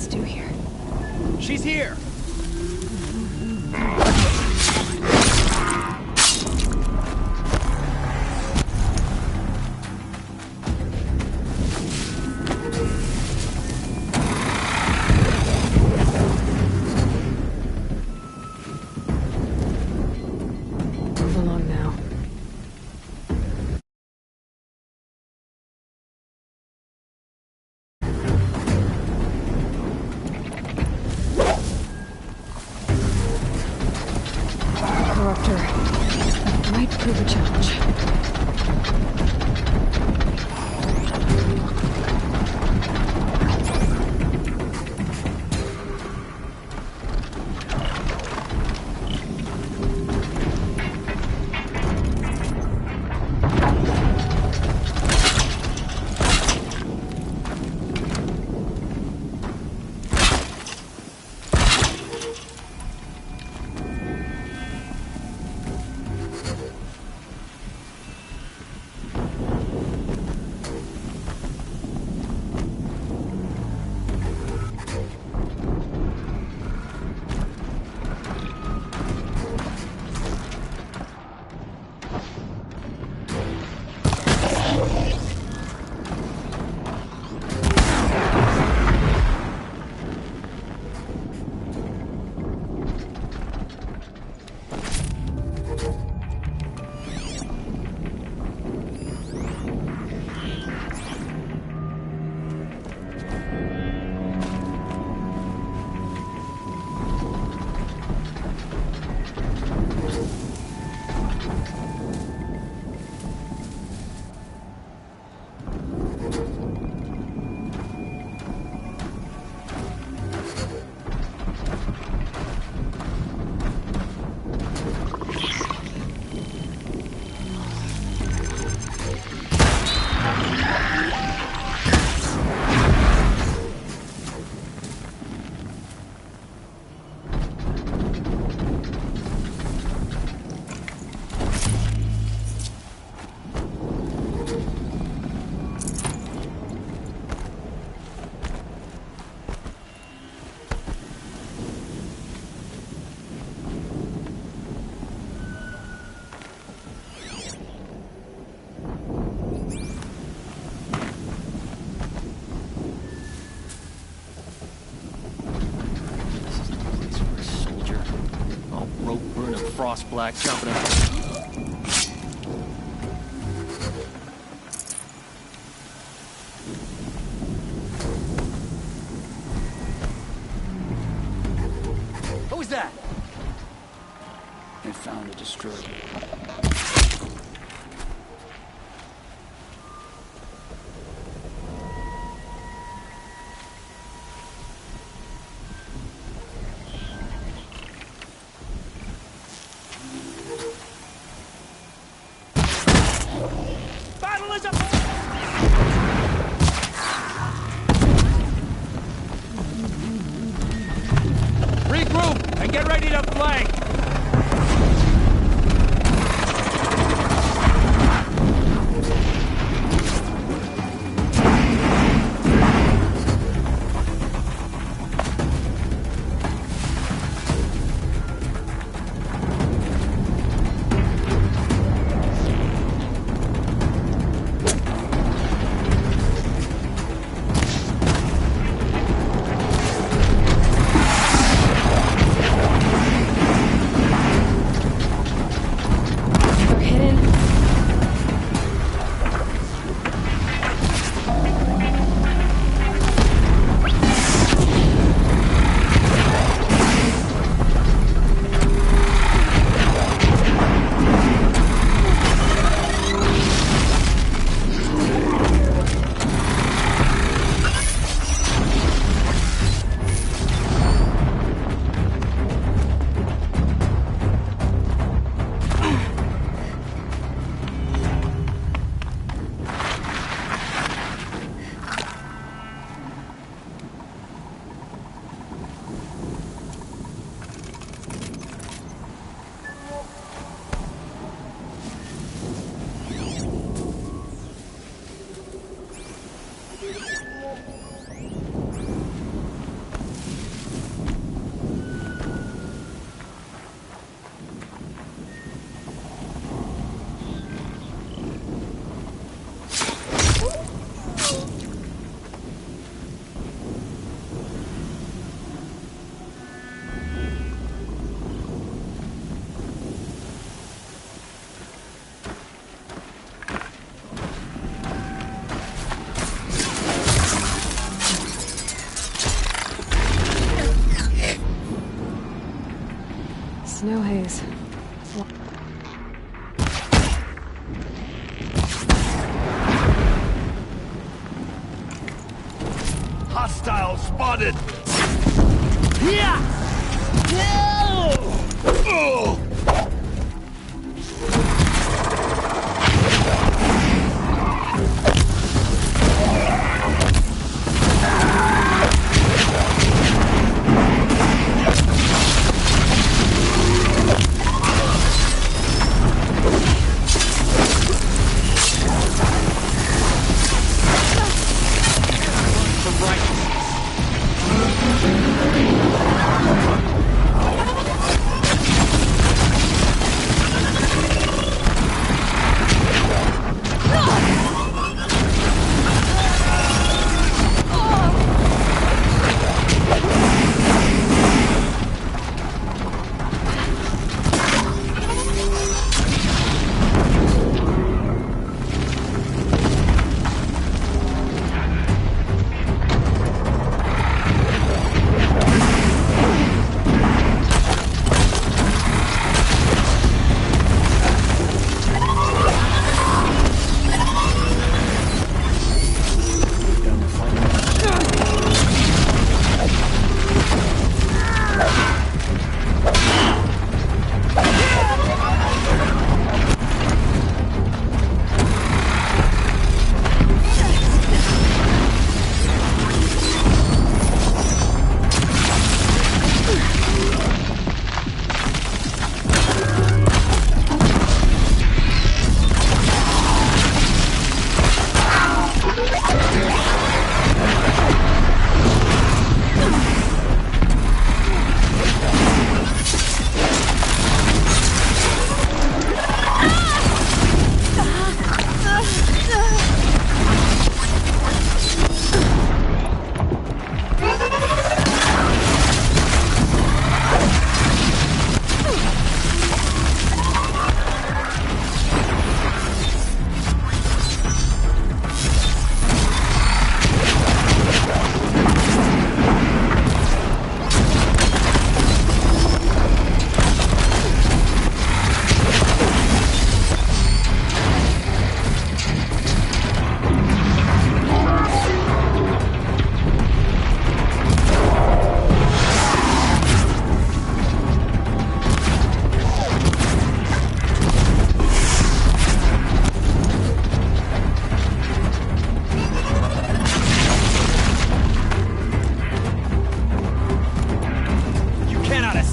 Alice do here? She's here! Move along now. Corruptor might prove a challenge. Frost black jumping up. What was that? They found a destroyer. Regroup and get ready to flank! Hostile spotted!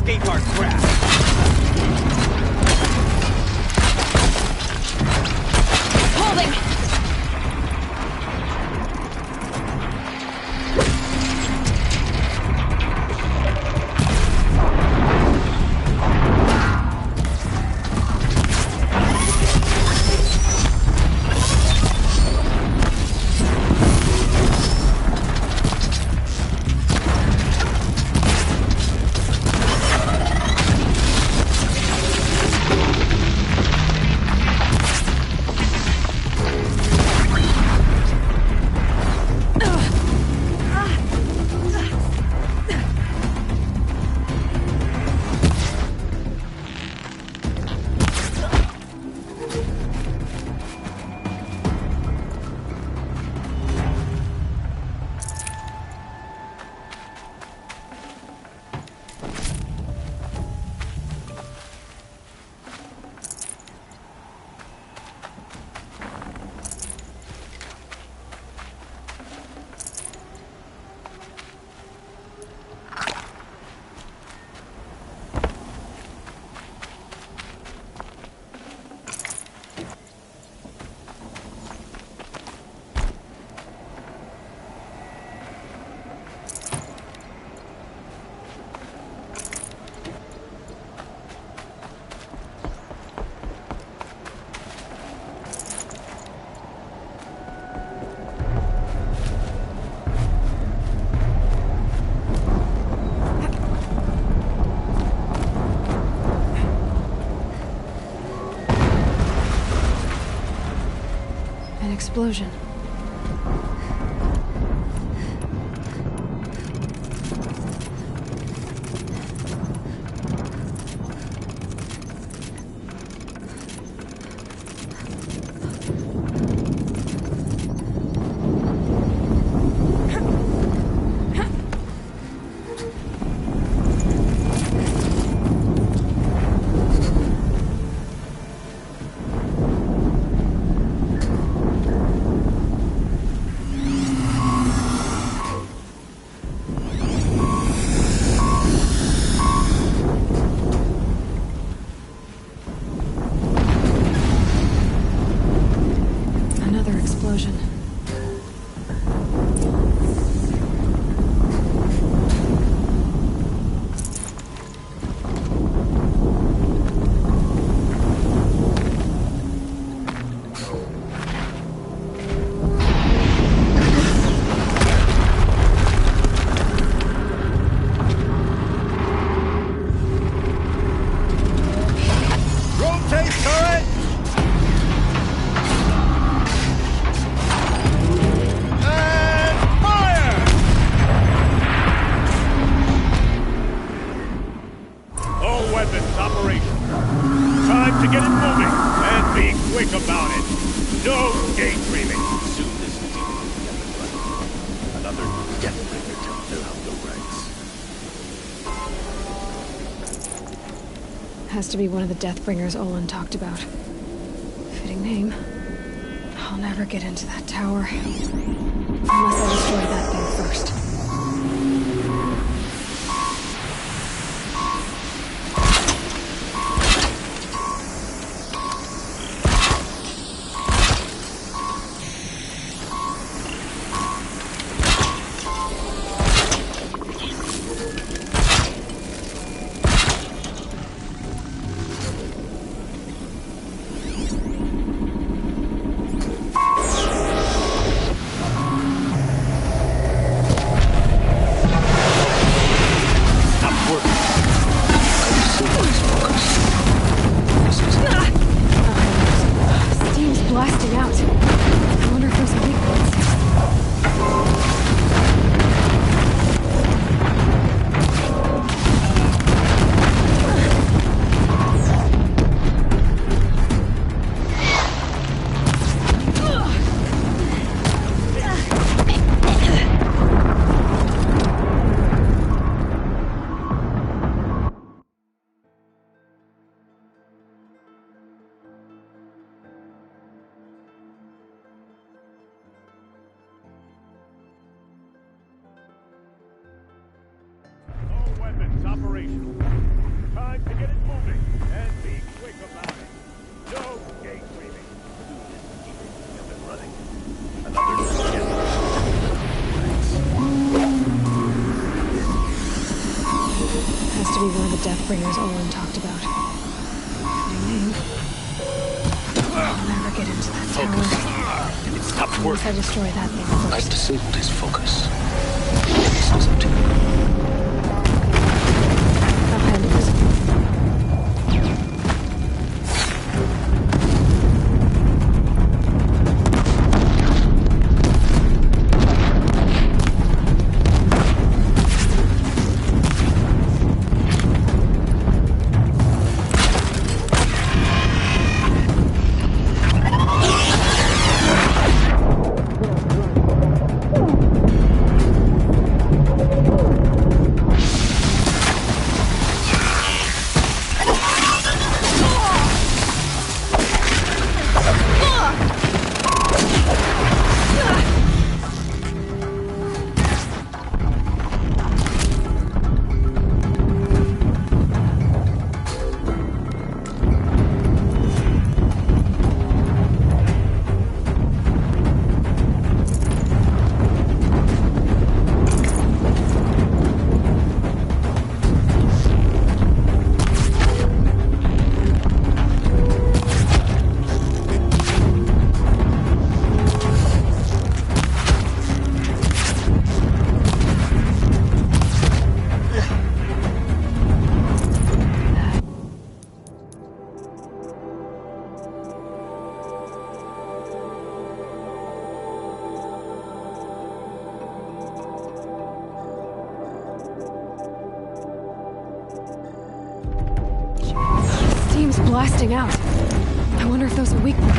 escape our grasp. Holding! An explosion. to get it moving, and be quick about it. No daydreaming. Soon this demon will be up and running. Another Deathbringer to fill out the ranks. Has to be one of the Deathbringers Olin talked about. Fitting name. I'll never get into that tower. Unless I destroy that thing first. Blasting out. I wonder if there's a weak point. All weapons operational. Time to get it moving, and be quick about it. No daydreaming. Soon this demon will be up and running. Another Deathbringer Has to be one of the Deathbringers Olin talked about. Fitting name. I'll never get into that tower. Stop Unless working. I destroy that thing I've first. disabled his focus. This is up to you. I'll handle this. Steam's blasting out. I wonder if those are weak points.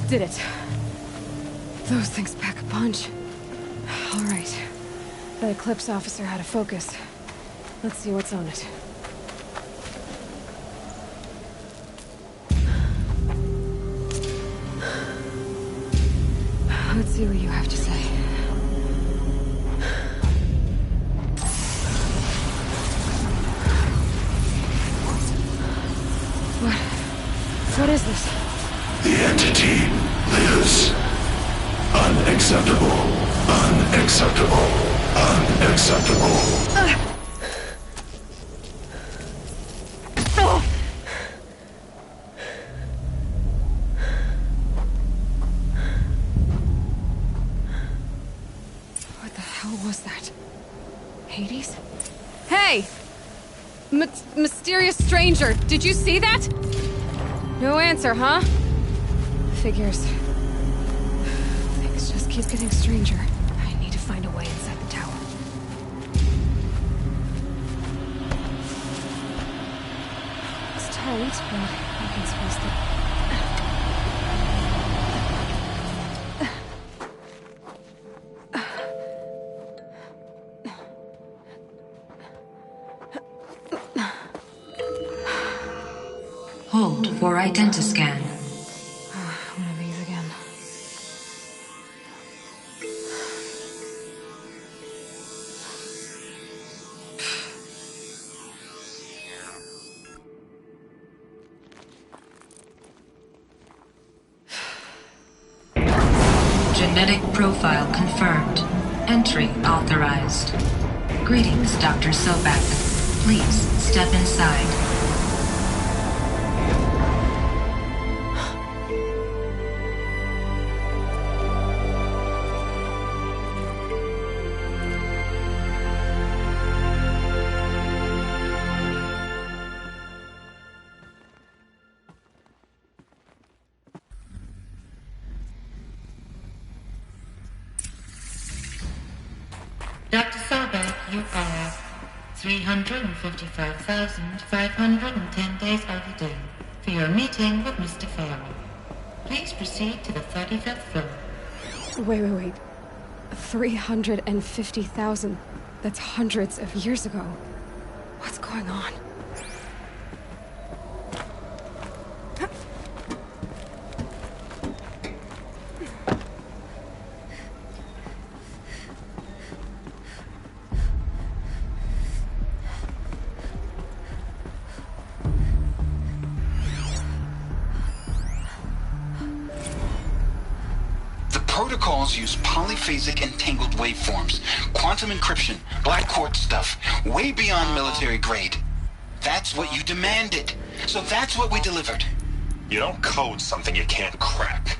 Did it. Those things pack a punch. All right. The Eclipse officer had a focus. Let's see what's on it. Let's see what you have to say. What is this? The entity lives. Unacceptable. Unacceptable. Unacceptable. What the hell was that? Hades? Hey! Mysterious stranger, did you see that? No answer, huh? Figures. Things just keep getting stranger. I need to find a way inside the tower. It's tight, but I can squeeze through. Hold for identiscan. One of these again. Genetic profile confirmed. Entry authorized. Greetings, Dr. Sobek. Please step inside. Dr. Sobek, you have 355,510 days overdue for your meeting with Mr. Farrell. Please proceed to the 35th floor. Wait. 350,000. That's hundreds of years ago. What's going on? Protocols use polyphasic entangled waveforms, quantum encryption, black quartz stuff, way beyond military grade. That's what you demanded. So that's what we delivered. You don't code something you can't crack.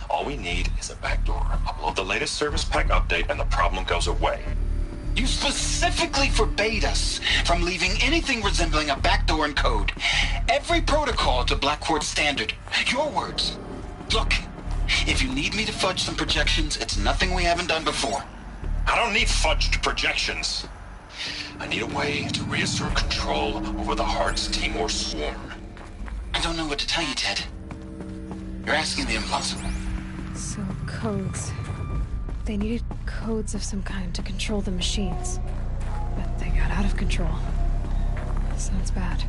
All we need is a backdoor. Upload the latest service pack update and the problem goes away. You specifically forbade us from leaving anything resembling a backdoor in code. Every protocol to Black Quartz standard. Your words. Look, if you need me to fudge some projections, it's nothing we haven't done before. I don't need fudged projections. I need a way to reassert control over the Heart's Timor swarm. I don't know what to tell you, Ted. You're asking the impossible. So, codes. They needed codes of some kind to control the machines. But they got out of control. Sounds bad.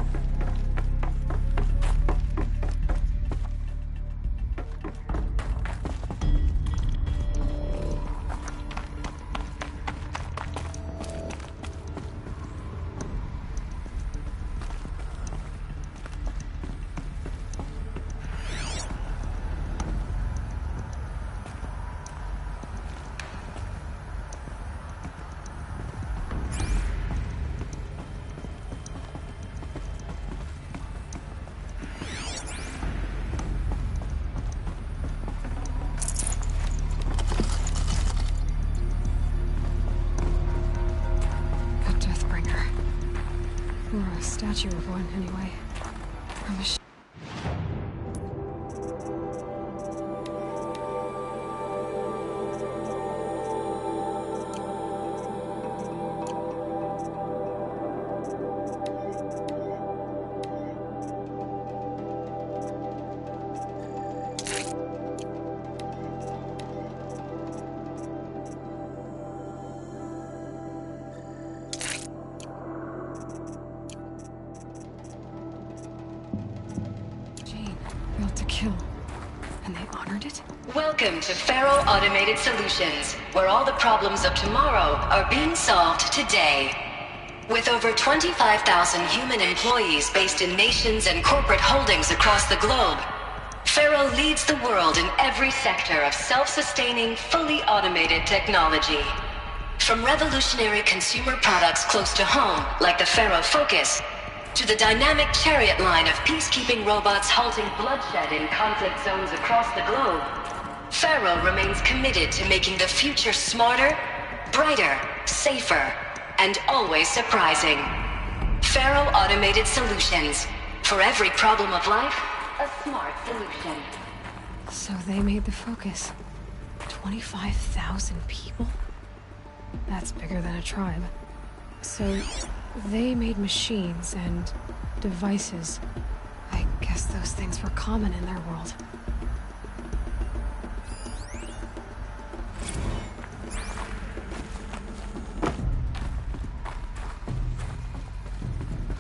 Or a statue of one, anyway. A machine. built to kill. And they honored it? Welcome to Faro Automated Solutions, where all the problems of tomorrow are being solved today. With over 25,000 human employees based in nations and corporate holdings across the globe, Faro leads the world in every sector of self-sustaining, fully automated technology. From revolutionary consumer products close to home, like the Faro Focus, to the dynamic Chariot line of peacekeeping robots halting bloodshed in conflict zones across the globe, Faro remains committed to making the future smarter, brighter, safer, and always surprising. Faro Automated Solutions. For every problem of life, a smart solution. So they made the Focus. 25,000 people? That's bigger than a tribe. So they made machines and devices. I guess those things were common in their world.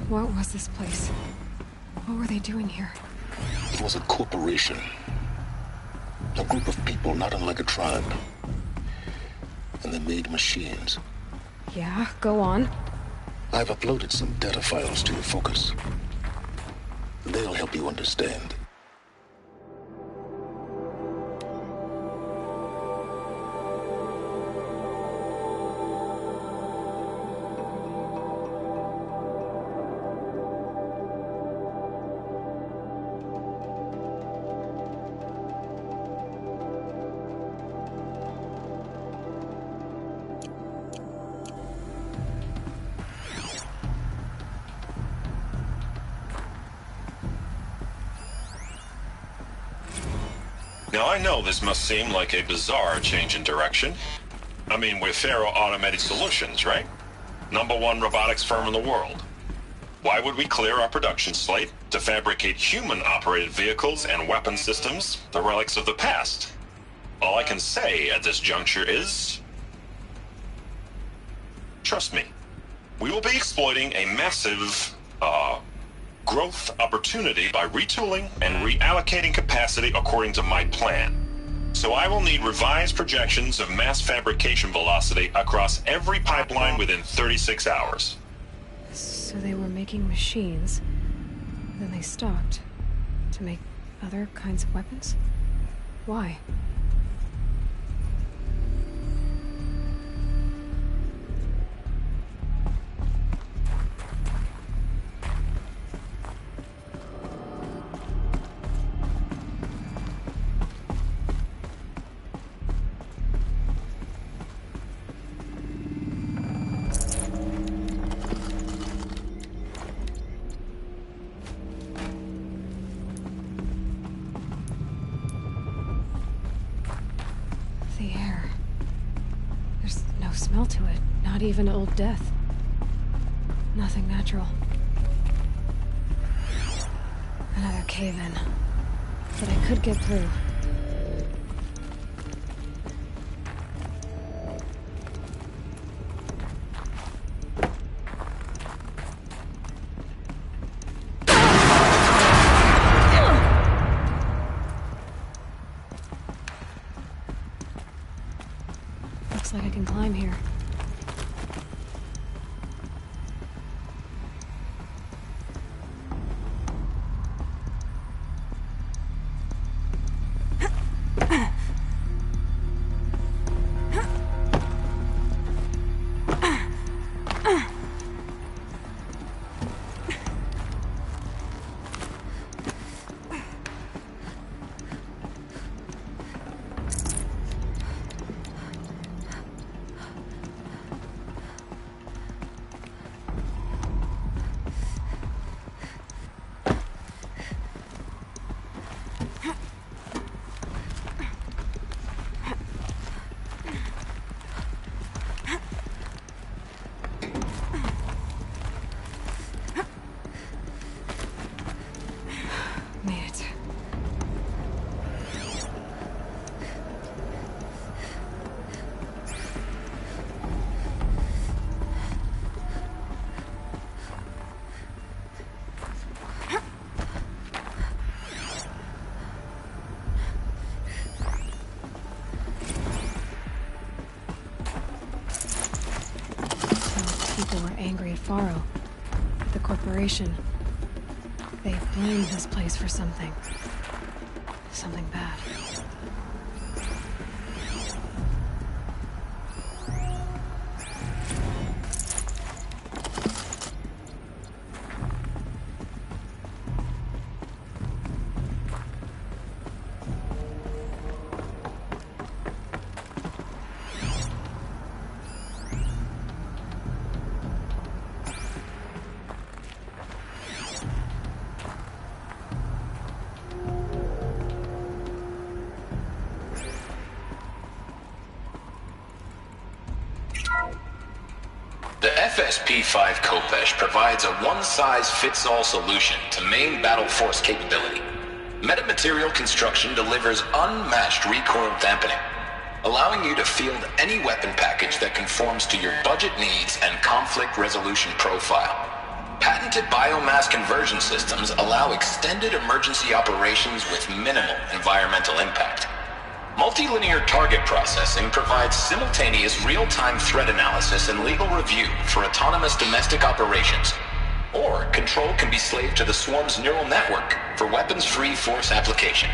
What was this place? What were they doing here? It was a corporation. A group of people not unlike a tribe. And they made machines. Yeah, go on. I've uploaded some data files to your Focus. They'll help you understand. Now, I know this must seem like a bizarre change in direction. I mean, we're Faro Automated Solutions, right? #1 robotics firm in the world. Why would we clear our production slate to fabricate human-operated vehicles and weapon systems, the relics of the past? All I can say at this juncture is... trust me. We will be exploiting a massive, growth opportunity by retooling and reallocating capacity according to my plan. So I will need revised projections of mass fabrication velocity across every pipeline within 36 hours. So they were making machines, then they stopped to make other kinds of weapons? Why? The air. There's no smell to it, not even old death. Nothing natural. Another cave-in. But I could get through. Looks like I can climb here. Faro. The corporation. They blamed this place for something. Something bad. The FSP-5 Khopesh provides a one-size-fits-all solution to main battle force capability. Metamaterial construction delivers unmatched recoil dampening, allowing you to field any weapon package that conforms to your budget needs and conflict resolution profile. Patented biomass conversion systems allow extended emergency operations with minimal environmental impact. Multilinear target processing provides simultaneous real-time threat analysis and legal review for autonomous domestic operations. Or control can be slaved to the Swarm's neural network for weapons-free force application.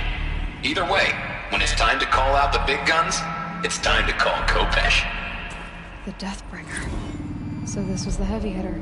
Either way, when it's time to call out the big guns, it's time to call Khopesh. The Deathbringer. So this was the heavy hitter.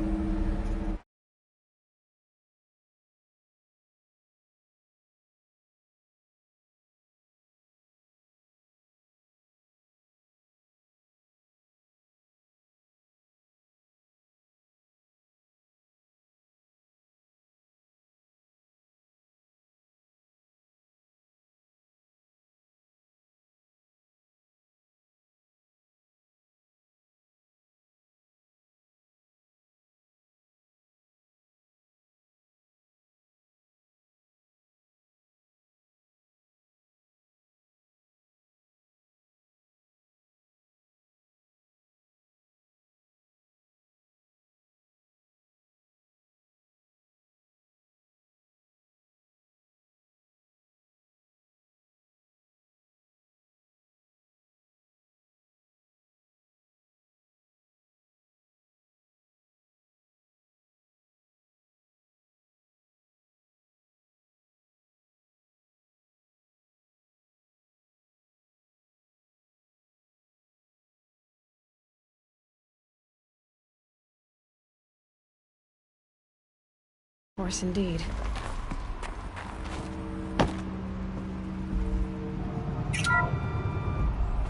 Horse indeed.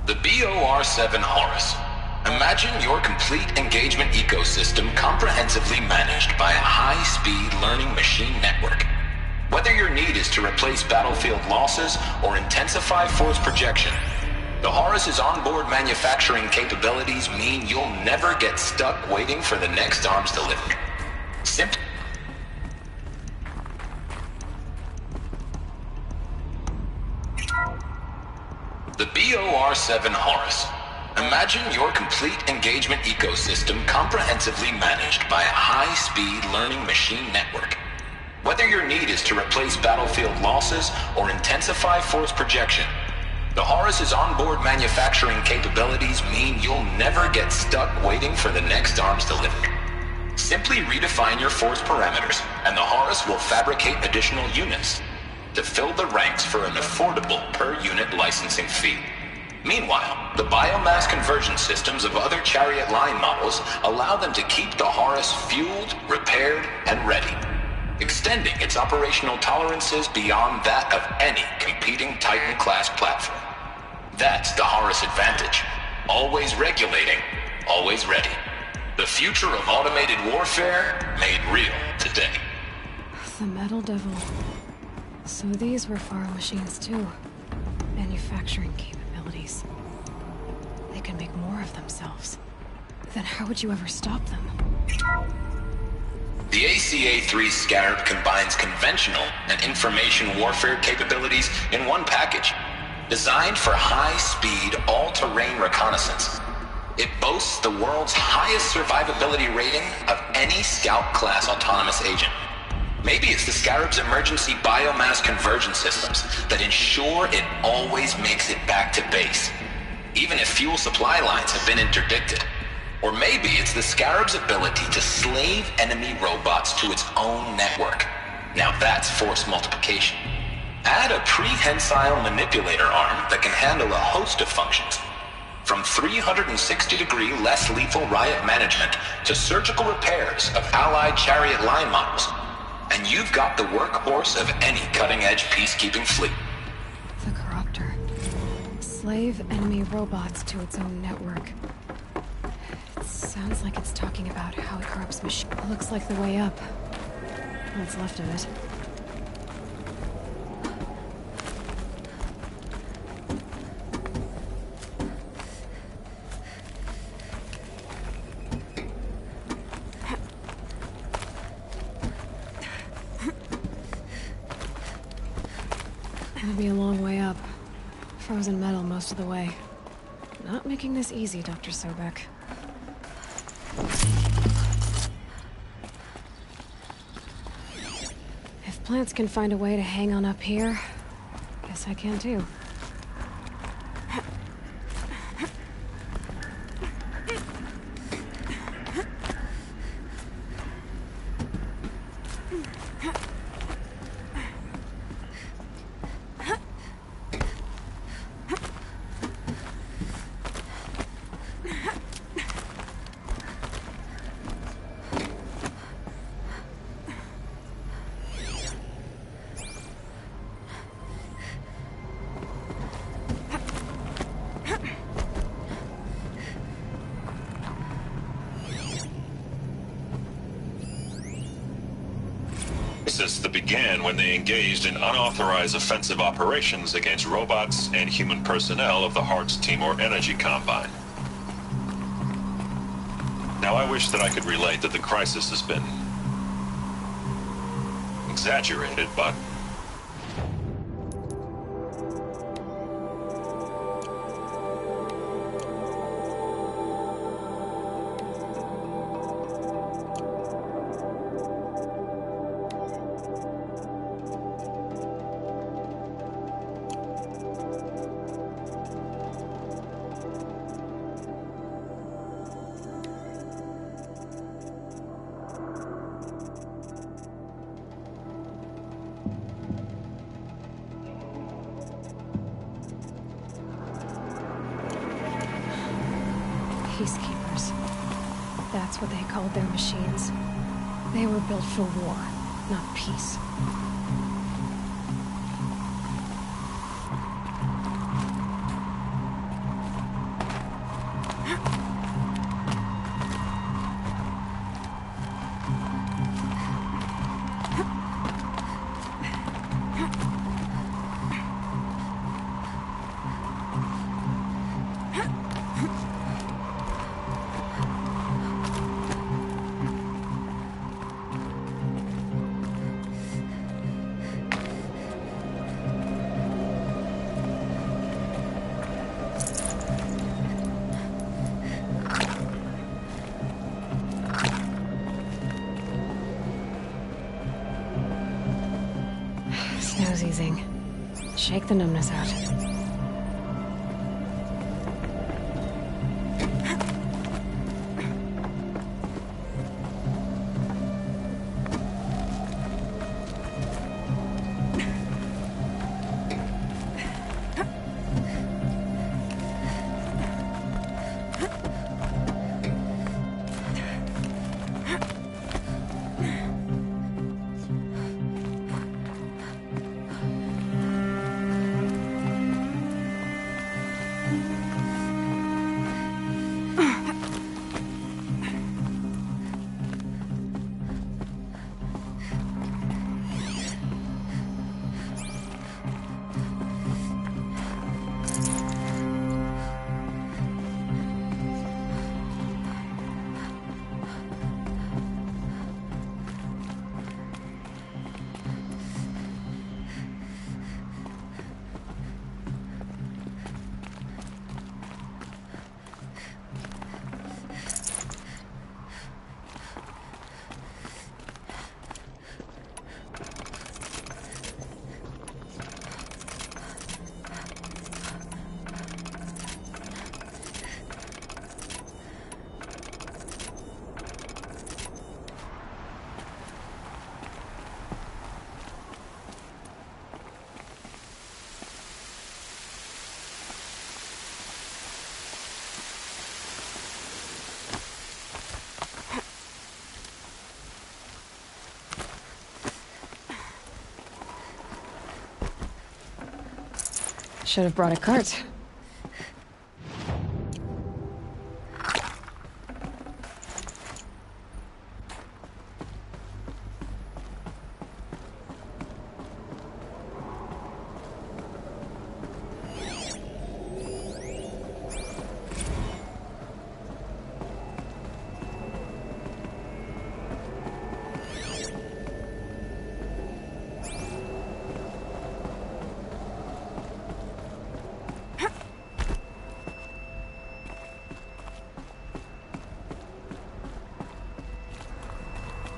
The BOR-7 Horus. Imagine your complete engagement ecosystem comprehensively managed by a high-speed learning machine network. Whether your need is to replace battlefield losses or intensify force projection, the Horus's onboard manufacturing capabilities mean you'll never get stuck waiting for the next arms delivery. Simply the BOR-7 Horus. Imagine your complete engagement ecosystem comprehensively managed by a high-speed learning machine network. Whether your need is to replace battlefield losses or intensify force projection, the Horus's onboard manufacturing capabilities mean you'll never get stuck waiting for the next arms delivery. Simply redefine your force parameters, and the Horus will fabricate additional units to fill the ranks for an affordable per-unit licensing fee. Meanwhile, the biomass conversion systems of other Chariot line models allow them to keep the Horus fueled, repaired, and ready, extending its operational tolerances beyond that of any competing Titan-class platform. That's the Horus advantage. Always regulating, always ready. The future of automated warfare made real today. The Metal Devil. So these were Faro machines too. Manufacturing capabilities. They can make more of themselves. Then how would you ever stop them? The ACA-3 Scarab combines conventional and information warfare capabilities in one package. Designed for high-speed, all-terrain reconnaissance, it boasts the world's highest survivability rating of any Scout-class autonomous agent. Maybe it's the Scarab's emergency biomass conversion systems that ensure it always makes it back to base, even if fuel supply lines have been interdicted. Or maybe it's the Scarab's ability to slave enemy robots to its own network. Now that's force multiplication. Add a prehensile manipulator arm that can handle a host of functions. From 360-degree less lethal riot management to surgical repairs of Allied chariot line models. And you've got the workhorse of any cutting-edge peacekeeping fleet. The Corruptor. Slave enemy robots to its own network. It sounds like it's talking about how it corrupts machines. Looks like the way up. What's left of it. It'll be a long way up. Frozen metal most of the way. Not making this easy, Dr. Sobek. If plants can find a way to hang on up here, guess I can too. That began when they engaged in unauthorized offensive operations against robots and human personnel of the Hart's Timor Energy Combine. Now, I wish that I could relate that the crisis has been exaggerated, but Peacekeepers. That's what they called their machines. They were built for war, not peace. Snow's easing. Shake the numbness out. Should have brought a cart.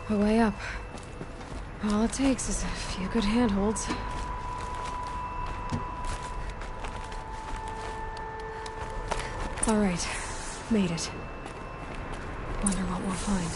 A way up. All it takes is a few good handholds. All right, made it. Wonder what we'll find.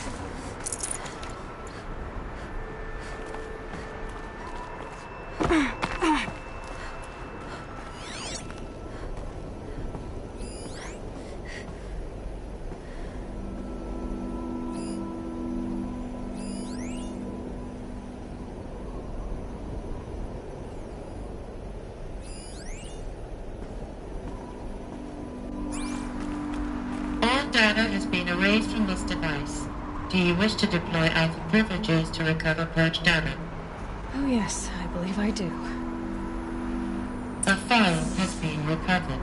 Data has been erased from this device. Do you wish to deploy Alpha privileges to recover purged data? Oh yes, I believe I do. A file has been recovered.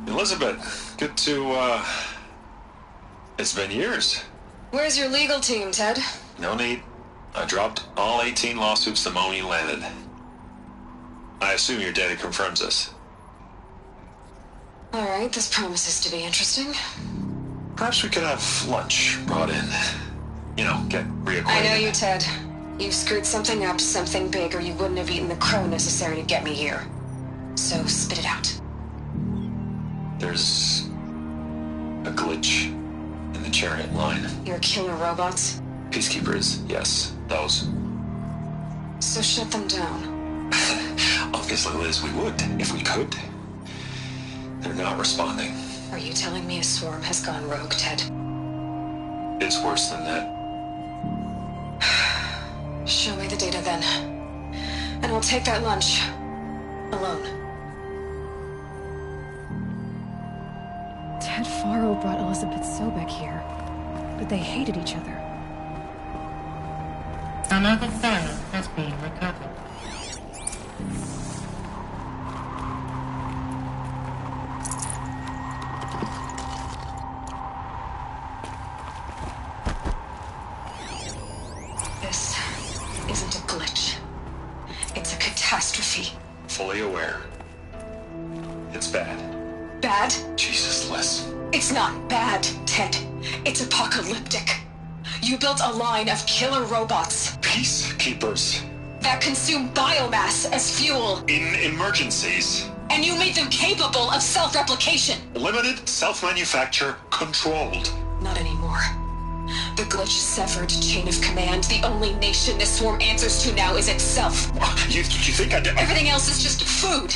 Elizabeth, good to, it's been years. Where's your legal team, Ted? No need. I dropped all 18 lawsuits the moment you landed. I assume your data confirms this. Alright, this promises to be interesting. Perhaps we could have lunch brought in. You know, get reacquainted. I know you, Ted. You've screwed something up, something big, or you wouldn't have eaten the crow necessary to get me here. So, spit it out. There's a glitch in the chariot line. Your killer robots? Peacekeepers, yes, those. So shut them down. Obviously, Liz, we would, if we could. They're not responding. Are you telling me a swarm has gone rogue, Ted? It's worse than that. Show me the data then. And I'll take that lunch. Alone. Ted Faro brought Elizabeth Sobek here, but they hated each other. Another file has been recovered. This isn't a glitch. It's a catastrophe. Fully aware. It's bad. Bad? Jesus, Liz. It's not bad, Ted. It's apocalyptic. You built a line of killer robots. Peacekeepers. That consume biomass as fuel. In emergencies. And you made them capable of self-replication. Limited, self-manufacture, controlled. Not anymore. The glitch severed chain of command. The only nation this swarm answers to now is itself. You think I did? Everything else is just food.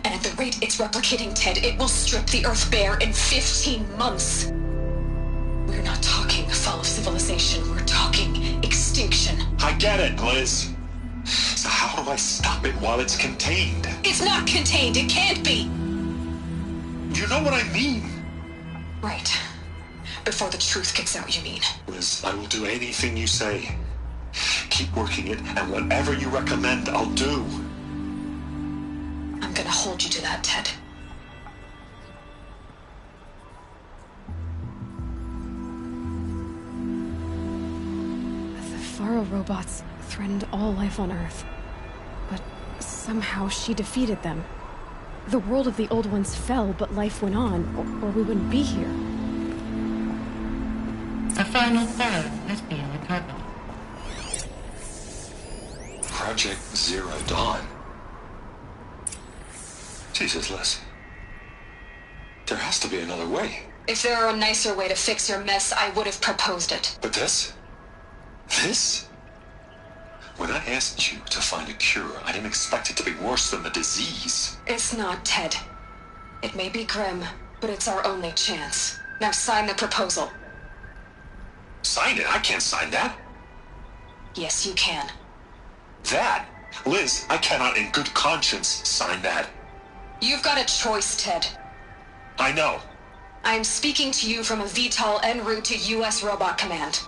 And at the rate it's replicating, Ted, it will strip the Earth bare in 15 months. We're not talking fall of civilization. We're talking extinction. I get it, Liz. So how do I stop it while it's contained? It's not contained. It can't be. You know what I mean? Right. Before the truth gets out, you mean? Liz, I will do anything you say. Keep working it, and whatever you recommend, I'll do. I'm gonna hold you to that, Ted. The Faro robots threatened all life on Earth. But somehow she defeated them. The world of the old ones fell, but life went on, or we wouldn't be here. A final file has been recovered. Project Zero Dawn. Jesus, Liz. There has to be another way. If there were a nicer way to fix your mess, I would have proposed it. But this? This? When I asked you to find a cure, I didn't expect it to be worse than the disease. It's not, Ted. It may be grim, but it's our only chance. Now sign the proposal. Sign it? I can't sign that. Yes, you can. That? Liz, I cannot in good conscience sign that. You've got a choice, Ted. I know. I am speaking to you from a VTOL en route to U.S. Robot Command.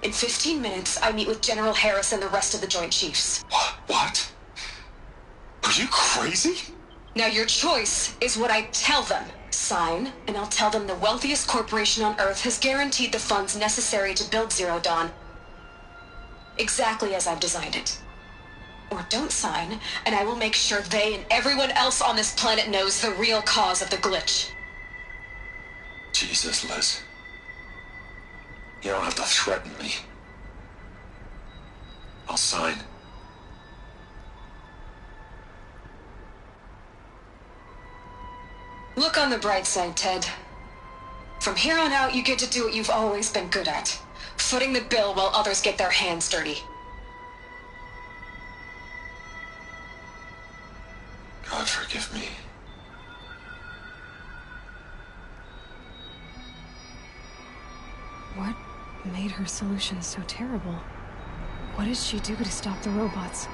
In 15 minutes, I meet with General Harris and the rest of the Joint Chiefs. What? Are you crazy? Now your choice is what I tell them. Sign, and I'll tell them the wealthiest corporation on Earth has guaranteed the funds necessary to build Zero Dawn. Exactly as I've designed it. Or don't sign, and I will make sure they and everyone else on this planet knows the real cause of the glitch. Jesus, Liz. You don't have to threaten me. I'll sign. Look on the bright side, Ted. From here on out, you get to do what you've always been good at. Footing the bill while others get their hands dirty. God forgive me. What made her solution so terrible? What did she do to stop the robots?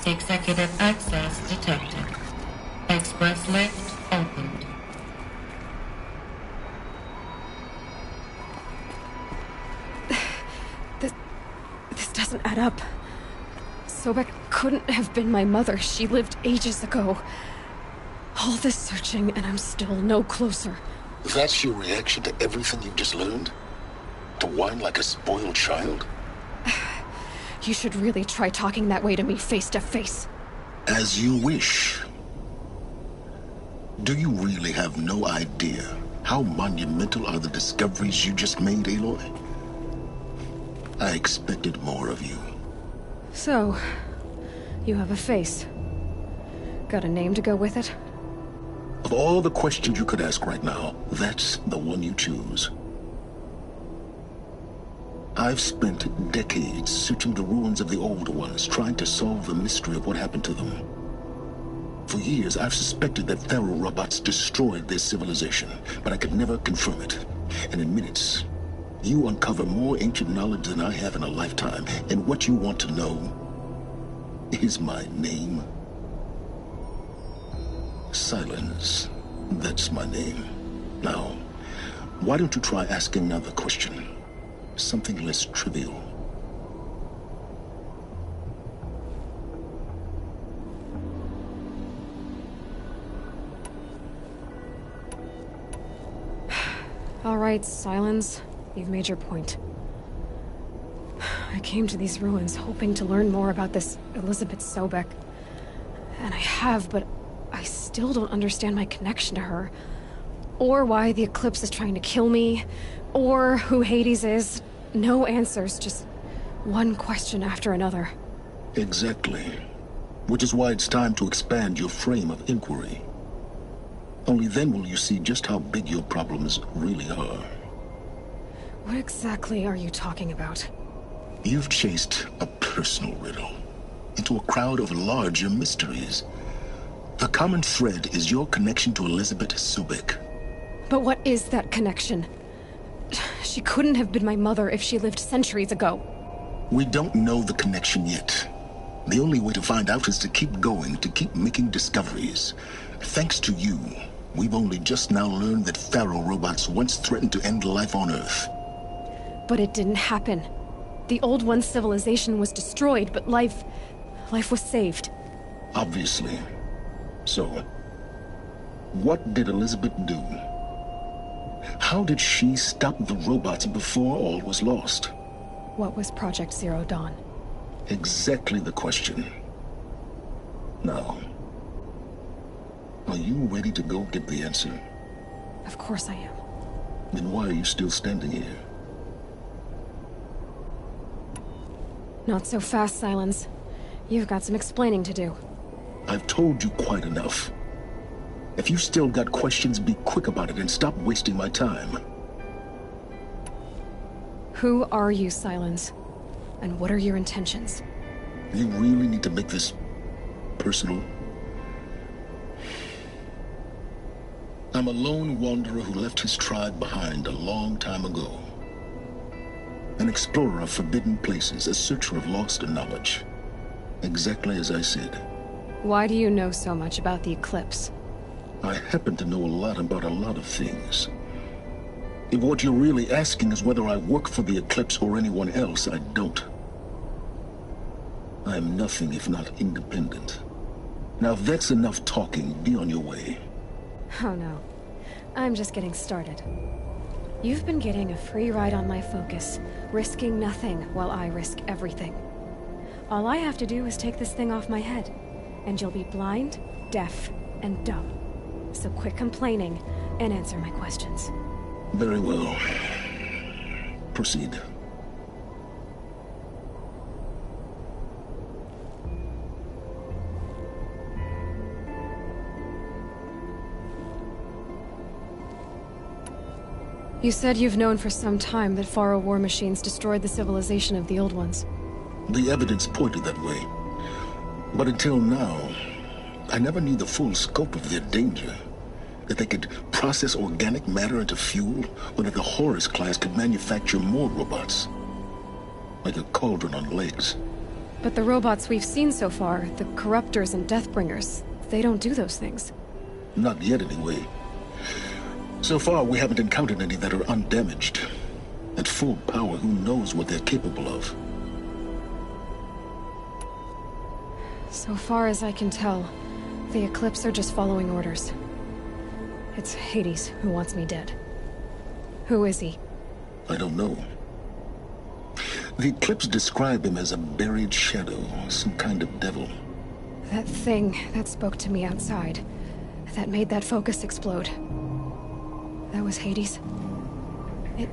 Executive access detected. Express lift opened. This doesn't add up. Sobek couldn't have been my mother. She lived ages ago. All this searching, and I'm still no closer. That's your reaction to everything you've just learned? To whine like a spoiled child? You should really try talking that way to me face to face. As you wish. Do you really have no idea how monumental are the discoveries you just made, Aloy? I expected more of you. So, you have a face. Got a name to go with it? Of all the questions you could ask right now, that's the one you choose. I've spent decades searching the ruins of the old ones, trying to solve the mystery of what happened to them. For years, I've suspected that Faro robots destroyed their civilization, but I could never confirm it. And in minutes, you uncover more ancient knowledge than I have in a lifetime, and what you want to know is my name. Silence. That's my name. Now, why don't you try asking another question? Something less trivial. All right, Silence. You've made your point. I came to these ruins hoping to learn more about this Elizabeth Sobek. And I have, but I still don't understand my connection to her. Or why the Eclipse is trying to kill me. Or who Hades is. No answers, just one question after another. Exactly. Which is why it's time to expand your frame of inquiry. Only then will you see just how big your problems really are. What exactly are you talking about? You've chased a personal riddle into a crowd of larger mysteries. The common thread is your connection to Elizabeth Sobek. But what is that connection? She couldn't have been my mother if she lived centuries ago. We don't know the connection yet. The only way to find out is to keep going, to keep making discoveries. Thanks to you, we've only just now learned that Faro robots once threatened to end life on Earth. But it didn't happen. The Old One's civilization was destroyed, but life was saved. Obviously. So, what did Elizabeth do? How did she stop the robots before all was lost? What was Project Zero Dawn? Exactly the question. Now, are you ready to go get the answer? Of course I am. Then why are you still standing here? Not so fast, Silence. You've got some explaining to do. I've told you quite enough. If you've still got questions, be quick about it and stop wasting my time. Who are you, Silence? And what are your intentions? You really need to make this personal? I'm a lone wanderer who left his tribe behind a long time ago. An explorer of forbidden places, a searcher of lost knowledge. Exactly as I said. Why do you know so much about the Eclipse? I happen to know a lot about a lot of things. If what you're really asking is whether I work for the Eclipse or anyone else, I don't. I am nothing if not independent. Now, if that's enough talking, be on your way. Oh no. I'm just getting started. You've been getting a free ride on my focus, risking nothing while I risk everything. All I have to do is take this thing off my head, and you'll be blind, deaf, and dumb. So quit complaining and answer my questions. Very well. Proceed. You said you've known for some time that Faro war machines destroyed the civilization of the Old Ones. The evidence pointed that way. But until now, I never knew the full scope of their danger. That they could process organic matter into fuel, or that the Horus class could manufacture more robots. Like a cauldron on legs. But the robots we've seen so far, the Corruptors and Deathbringers, they don't do those things. Not yet, anyway. So far, we haven't encountered any that are undamaged. At full power, who knows what they're capable of? So far as I can tell, the Eclipse are just following orders. It's Hades who wants me dead. Who is he? I don't know. The Eclipse describe him as a buried shadow, some kind of devil. That thing that spoke to me outside, that made that focus explode. That was Hades. It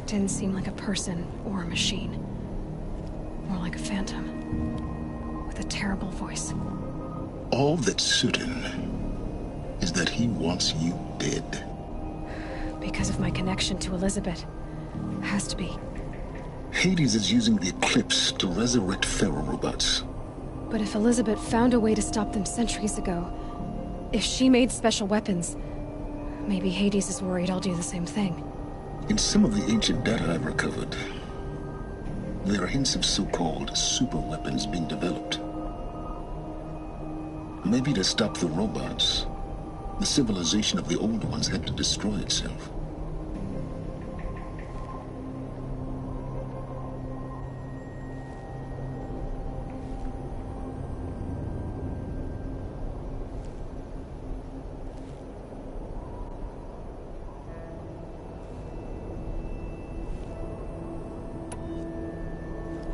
didn't seem like a person or a machine. More like a phantom. With a terrible voice. All that's certain is that he wants you dead. Because of my connection to Elizabeth. Has to be. Hades is using the Eclipse to resurrect Faro robots. But if Elizabeth found a way to stop them centuries ago, if she made special weapons, maybe Hades is worried I'll do the same thing. In some of the ancient data I've recovered, there are hints of so-called super weapons being developed. Maybe to stop the robots, the civilization of the old ones had to destroy itself.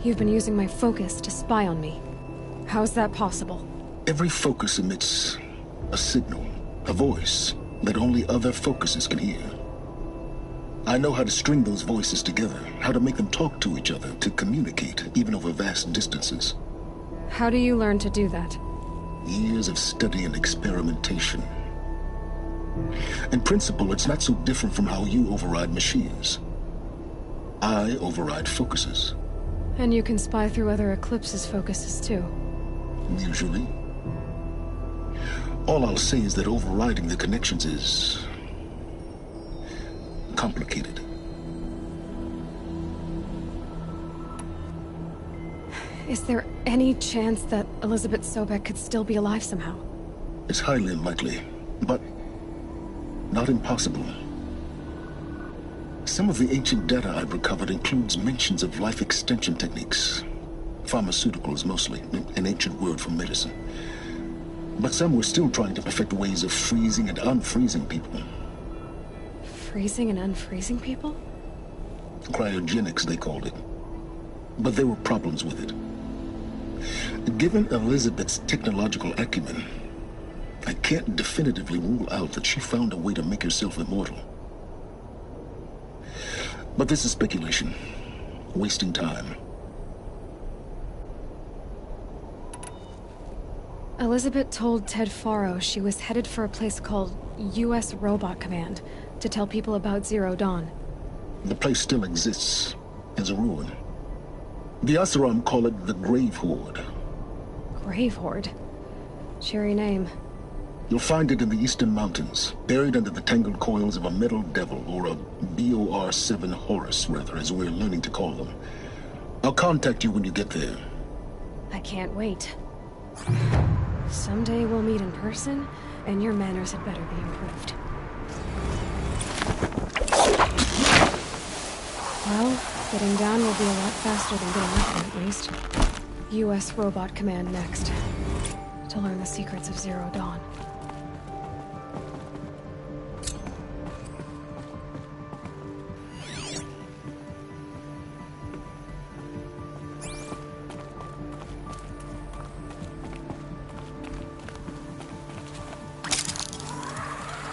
You've been using my focus to spy on me. How's that possible? Every focus emits a signal, a voice that only other focuses can hear. I know how to string those voices together, how to make them talk to each other, to communicate, even over vast distances. How do you learn to do that? Years of study and experimentation. In principle, it's not so different from how you override machines. I override focuses. And you can spy through other Eclipse's focuses too. Usually. All I'll say is that overriding the connections is complicated. Is there any chance that Elizabeth Sobek could still be alive somehow? It's highly unlikely, but not impossible. Some of the ancient data I've recovered includes mentions of life extension techniques. Pharmaceuticals, mostly, an ancient word for medicine. But some were still trying to perfect ways of freezing and unfreezing people. Freezing and unfreezing people? Cryogenics, they called it. But there were problems with it. Given Elizabeth's technological acumen, I can't definitively rule out that she found a way to make herself immortal. But this is speculation. Wasting time. Elizabeth told Ted Faro she was headed for a place called U.S. Robot Command to tell people about Zero Dawn. The place still exists, as a ruin. The Oseram call it the Grave Horde. Grave Horde? Cheery name. You'll find it in the Eastern Mountains, buried under the tangled coils of a metal devil, or a BOR-7 Horus, rather, as we're learning to call them. I'll contact you when you get there. I can't wait. Someday we'll meet in person, and your manners had better be improved. Well, getting down will be a lot faster than getting up, at least. U.S. Robot Command next. To learn the secrets of Zero Dawn.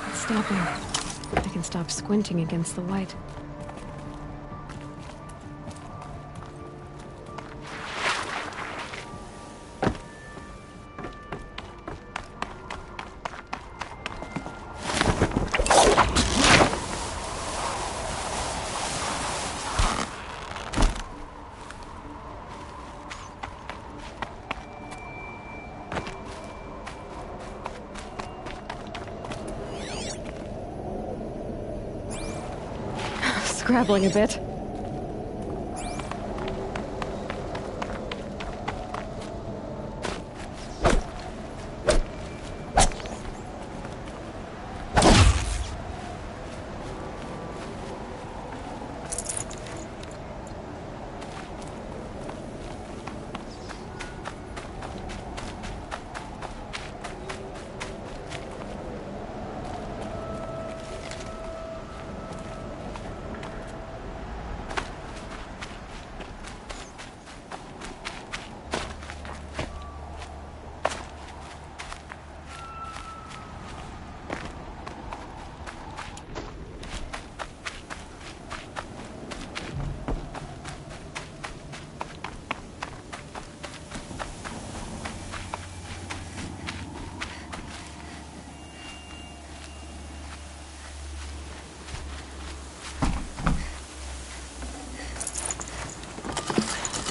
It's stopping. I can stop squinting against the light. Scrabbling a bit.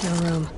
No room.